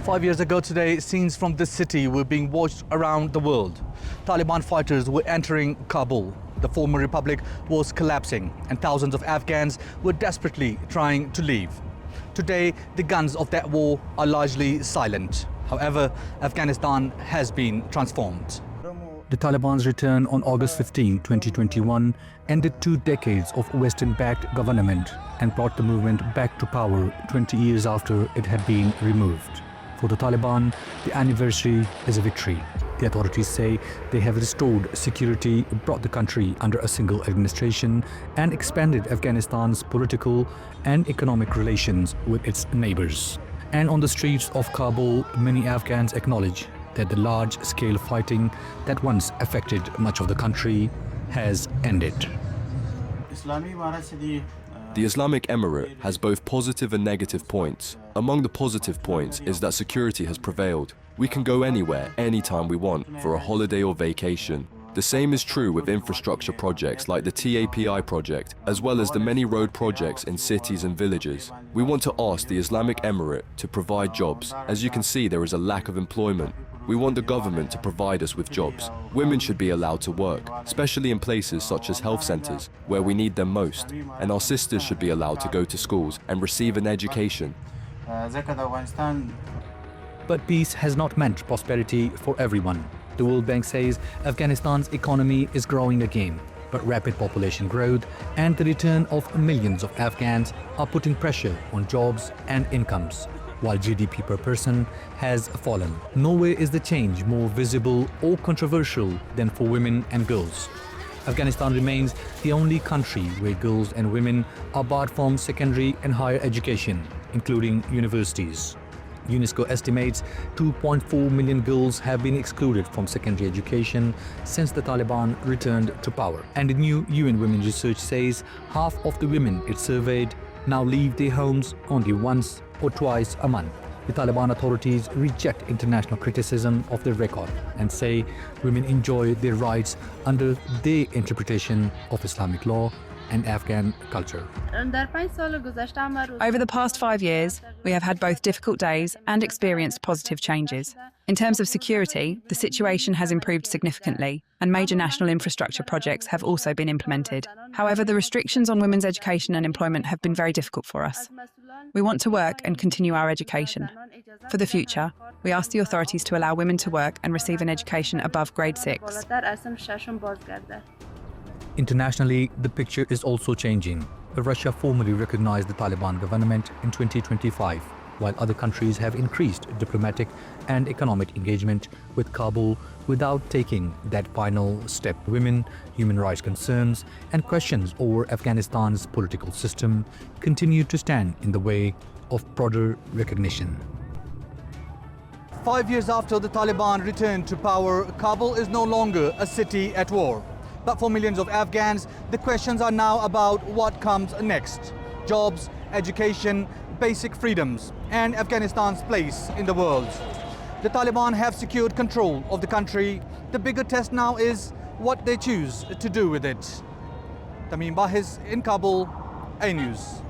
5 years ago today, scenes from this city were being watched around the world. Taliban fighters were entering Kabul. The former republic was collapsing and thousands of Afghans were desperately trying to leave. Today, the guns of that war are largely silent. However, Afghanistan has been transformed. The Taliban's return on August 15, 2021 ended 2 decades of Western-backed government and brought the movement back to power 20 years after it had been removed. For the Taliban, the anniversary is a victory. The authorities say they have restored security, brought the country under a single administration, and expanded Afghanistan's political and economic relations with its neighbors. And on the streets of Kabul, many Afghans acknowledge that the large-scale fighting that once affected much of the country has ended. The Islamic Emirate has both positive and negative points. Among the positive points is that security has prevailed. We can go anywhere, anytime we want, for a holiday or vacation. The same is true with infrastructure projects like the TAPI project, as well as the many road projects in cities and villages. We want to ask the Islamic Emirate to provide jobs. As you can see, there is a lack of employment. We want the government to provide us with jobs. Women should be allowed to work, especially in places such as health centers, where we need them most. And our sisters should be allowed to go to schools and receive an education. But peace has not meant prosperity for everyone. The World Bank says Afghanistan's economy is growing again, but rapid population growth and the return of millions of Afghans are putting pressure on jobs and incomes, while GDP per person has fallen. Nowhere is the change more visible or controversial than for women and girls. Afghanistan remains the only country where girls and women are barred from secondary and higher education, including universities. UNESCO estimates 2.4 million girls have been excluded from secondary education since the Taliban returned to power. And a new UN Women research says half of the women it surveyed now leave their homes only once or twice a month. The Taliban authorities reject international criticism of their record and say women enjoy their rights under their interpretation of Islamic law and Afghan culture. Over the past 5 years, we have had both difficult days and experienced positive changes. In terms of security, the situation has improved significantly, and major national infrastructure projects have also been implemented. However, the restrictions on women's education and employment have been very difficult for us. We want to work and continue our education. For the future, we ask the authorities to allow women to work and receive an education above grade 6. Internationally, the picture is also changing. Russia formally recognized the Taliban government in 2025, while other countries have increased diplomatic and economic engagement with Kabul without taking that final step. Women, human rights concerns, and questions over Afghanistan's political system continue to stand in the way of broader recognition. 5 years after the Taliban returned to power, Kabul is no longer a city at war. But for millions of Afghans, the questions are now about what comes next. Jobs, education, basic freedoms, and Afghanistan's place in the world. The Taliban have secured control of the country. The bigger test now is what they choose to do with it. Tameem, Bahiss in Kabul, AnewZ.